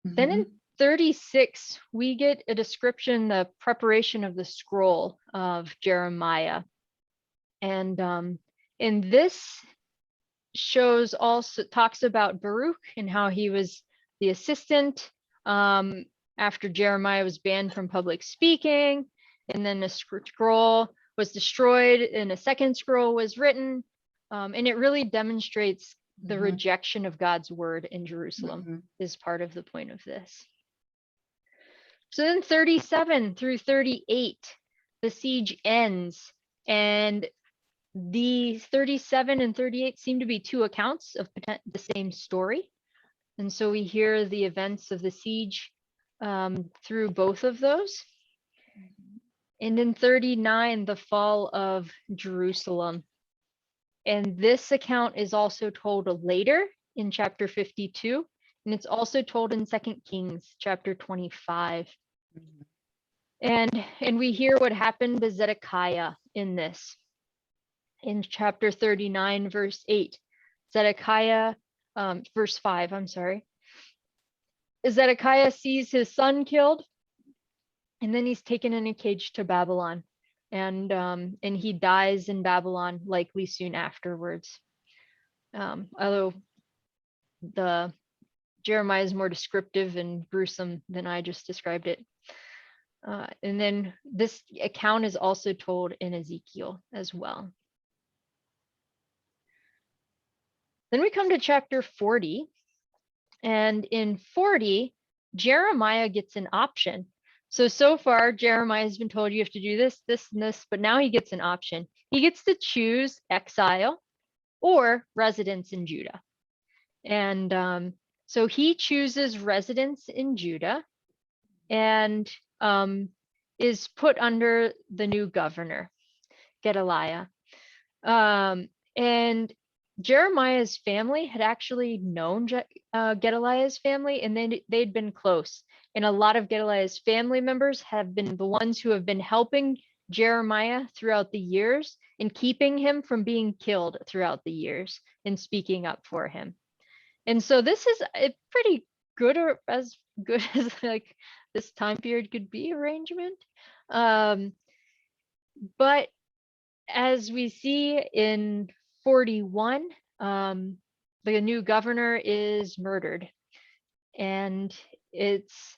Then in Mhm. 36, we get a description, the preparation of the scroll of Jeremiah. And this shows, also talks about Baruch and how he was the assistant after Jeremiah was banned from public speaking, and then a scroll was destroyed and a second scroll was written, and it really demonstrates the Mhm. rejection of God's word in Jerusalem Mhm. is part of the point of this. So then 37 through 38, the siege ends, and the 37 and 38 seem to be two accounts of the same story. And so we hear the events of the siege through both of those. And in 39, the fall of Jerusalem. And this account is also told later in chapter 52. And it's also told in 2 Kings chapter 25. Mhm. And we hear what happened to Zedekiah in this. In chapter 39, verse 8, Zedekiah, verse 5, I'm sorry. Zedekiah sees his son killed, and then he's taken in a cage to Babylon. And he dies in Babylon, likely soon afterwards. Although the Jeremiah is more descriptive and gruesome than I just described it. And then this account is also told in Ezekiel as well. Then we come to chapter 40. And in 40, Jeremiah gets an option. So far, Jeremiah has been told you have to do this, this, and this, but now he gets an option. He gets to choose exile or residence in Judah. And so he chooses residence in Judah and is put under the new governor, Gedaliah. And Jeremiah's family had actually known Gedaliah's family, and they'd been close. And a lot of Gedaliah's family members have been the ones who have been helping Jeremiah throughout the years and keeping him from being killed throughout the years and speaking up for him. And so this is a pretty good, or as good as like this time period could be, arrangement. But as we see in 41, the new governor is murdered. And it's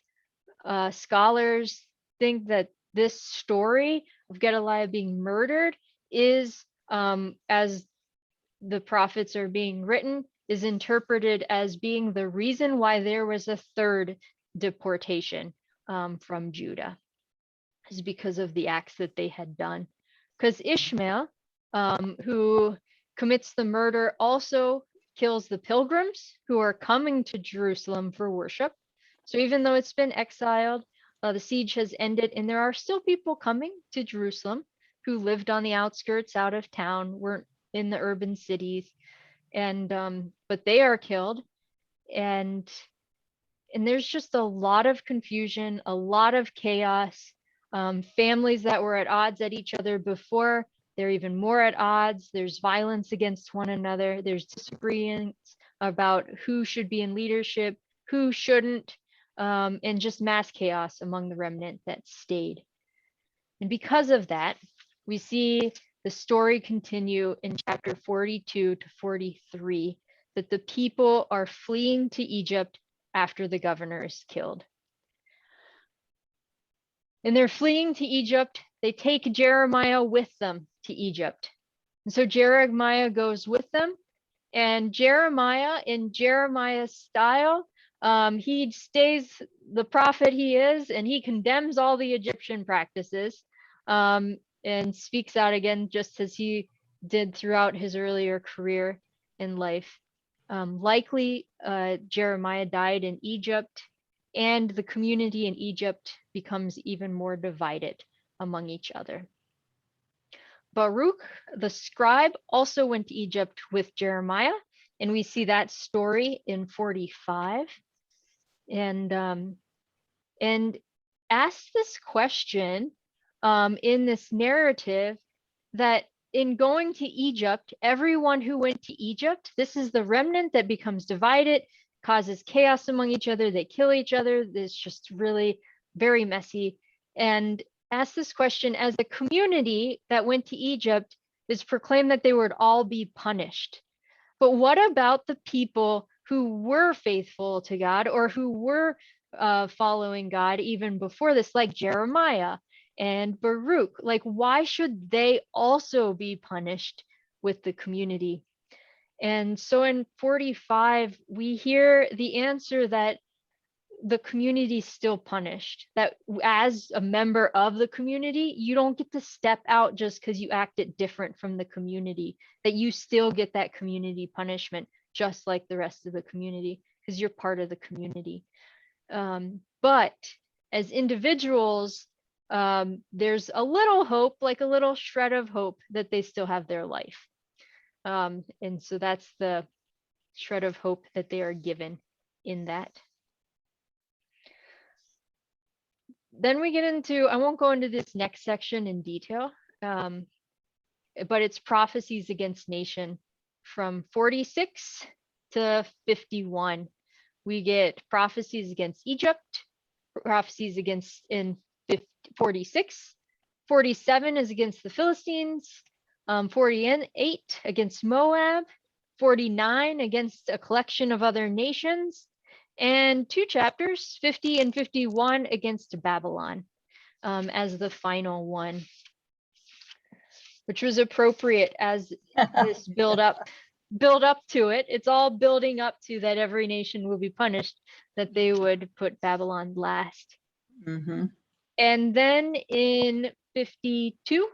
scholars think that this story of Gedaliah being murdered is, as the prophets are being written, is interpreted as being the reason why there was a third deportation from Judah, is because of the acts that they had done. Because Ishmael, who commits the murder, also kills the pilgrims who are coming to Jerusalem for worship. So even though it's been exiled, the siege has ended, and there are still people coming to Jerusalem who lived on the outskirts, out of town, weren't in the urban cities, and but they are killed. And there's just a lot of confusion, a lot of chaos. Families that were at odds at each other before, they're even more at odds. There's violence against one another. There's disagreements about who should be in leadership, who shouldn't, and just mass chaos among the remnant that stayed. And because of that, we see the story continue in chapter 42 to 43, that the people are fleeing to Egypt after the governor is killed. And they're fleeing to Egypt. They take Jeremiah with them to Egypt. And so Jeremiah goes with them. And Jeremiah, in Jeremiah's style, he stays the prophet he is, and he condemns all the Egyptian practices, and speaks out again, just as he did throughout his earlier career in life. Likely, Jeremiah died in Egypt, and the community in Egypt becomes even more divided among each other. Baruch, the scribe, also went to Egypt with Jeremiah, And we see that story in 45. And ask this question in this narrative, that in going to Egypt, everyone who went to Egypt, this is the remnant that becomes divided, causes chaos among each other, they kill each other. It's just really very messy. And ask this question, as a community that went to Egypt, is proclaimed that they would all be punished. But what about the people who were faithful to God, or who were following God even before this, like Jeremiah and Baruch? Like, why should they also be punished with the community? And so in 45, we hear the answer that the community is still punished, that as a member of the community, you don't get to step out just because you acted different from the community, that you still get that community punishment just like the rest of the community, because you're part of the community. But as individuals, there's a little hope, like a little shred of hope, that they still have their life. And so that's the shred of hope that they are given in that. Then we get into, I won't go into this next section in detail, but it's prophecies against nation from 46 to 51. We get prophecies against Egypt, prophecies against in 46. 47 is against the Philistines, 48 against Moab, 49 against a collection of other nations, and 2 chapters, 50 and 51, against Babylon as the final one, which was appropriate as this build up to it. It's all building up to that every nation will be punished, that they would put Babylon last. Mm-hmm. And then in 52,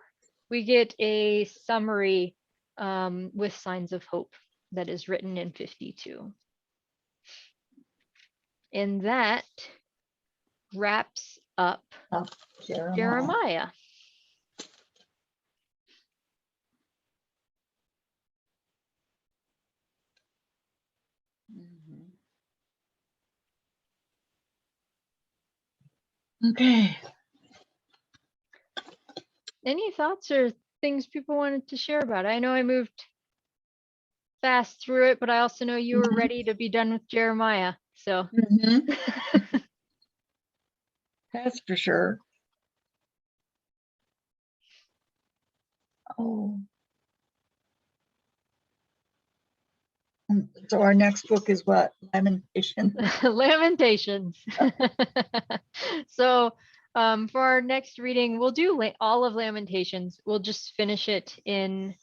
we get a summary with signs of hope that is written in 52. And that wraps up Jeremiah. Okay. Any thoughts or things people wanted to share about it? I know I moved fast through it, but I also know you were ready to be done with Jeremiah. So That's for sure. Oh. So our next book is what? Lamentations. Lamentations. So for our next reading, we'll do all of Lamentations. We'll just finish it in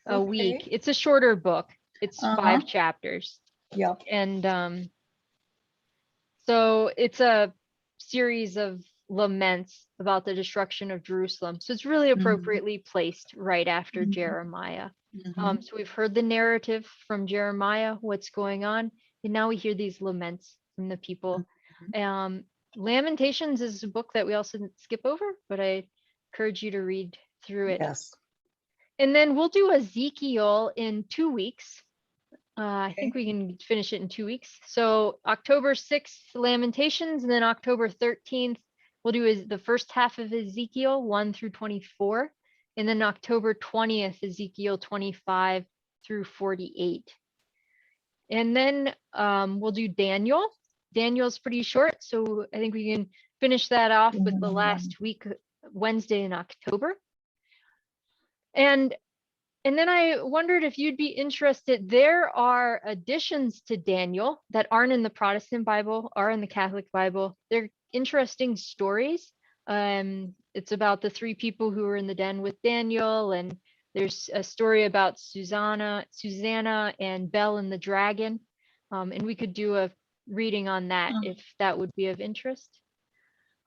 a week. It's a shorter book. It's 5 chapters. Yep. And so it's a series of laments about the destruction of Jerusalem. So it's really appropriately placed right after Jeremiah. So we've heard the narrative from Jeremiah, what's going on, and now we hear these laments from the people. Lamentations is a book that we also skip over, but I encourage you to read through it. Yes. And then we'll do Ezekiel in 2 weeks. I think we can finish it in 2 weeks. So October 6th, Lamentations, and then October 13th, we'll do the first half of Ezekiel 1 through 24. And then October 20th, Ezekiel 25 through 48. And then we'll do Daniel. Daniel's pretty short, so I think we can finish that off with the last week, Wednesday in October. And then I wondered if you'd be interested. There are additions to Daniel that aren't in the Protestant Bible, are in the Catholic Bible. They're interesting stories. It's about the 3 people who were in the den with Daniel, and there's a story about Susanna and Bel and the dragon. And we could do a reading on that if that would be of interest.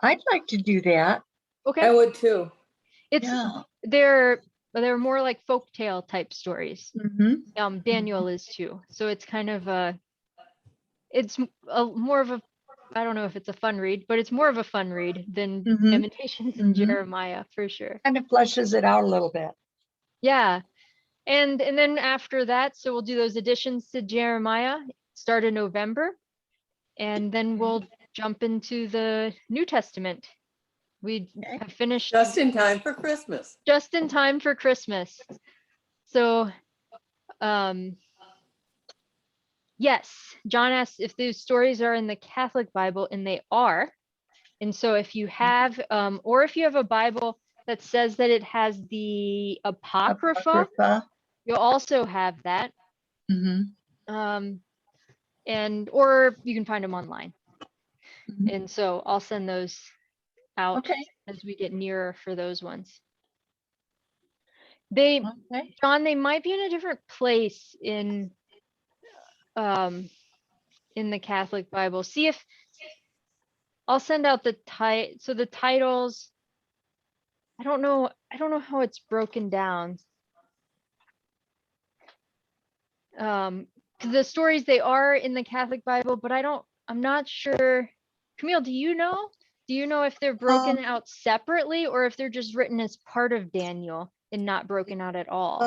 I'd like to do that. Okay. I would too. They're more like folktale type stories. Daniel is too. So it's kind of it's more of a, I don't know if it's a fun read, but it's more of a fun read than Lamentations and Jeremiah for sure. Kind of fleshes it out a little bit. Yeah. And then after that, so we'll do those additions to Jeremiah, start in November, and then we'll jump into the New Testament. We have finished Just in time for Christmas. just in time for Christmas. So, yes, John asks if those stories are in the Catholic Bible, and they are. And so if you have, or if you have a Bible that says that it has the Apocrypha, you'll also have that. Mhm. And, or you can find them online. Mhm. And so I'll send those out Okay. as we get nearer for those ones. Okay. John, they might be in a different place in the Catholic Bible. See if I'll send out the so the titles. I don't know how it's broken down. Because the stories, they are in the Catholic Bible, but I'm not sure. Camille, do you know? Do you know if they're broken out separately, or if they're just written as part of Daniel and not broken out at all?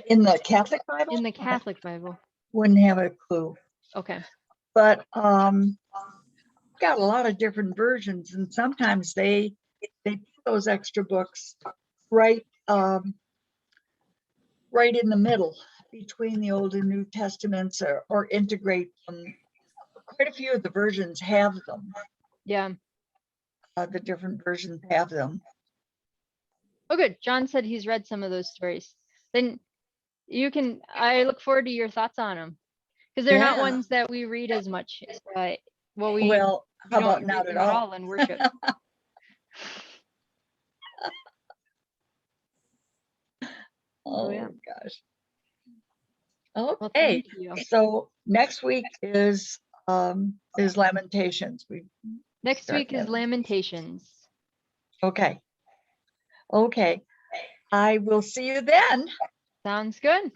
In the Catholic Bible? In the Catholic Bible. Wouldn't have a clue. Okay. But got a lot of different versions, and sometimes they put those extra books right right in the middle between the Old and New Testaments, or integrate them. Quite a few of the versions have them. Yeah. The different versions have them. Oh, good. John said he's read some of those stories. Then I look forward to your thoughts on them, because they're not Yeah. ones that we read as much. Well, we Well, how don't about read not them at all? in worship. Oh yeah. gosh. Well, Okay. thank you. So next week is Lamentations. Next start week is that. Lamentations. Okay. Okay. I will see you then. Sounds good.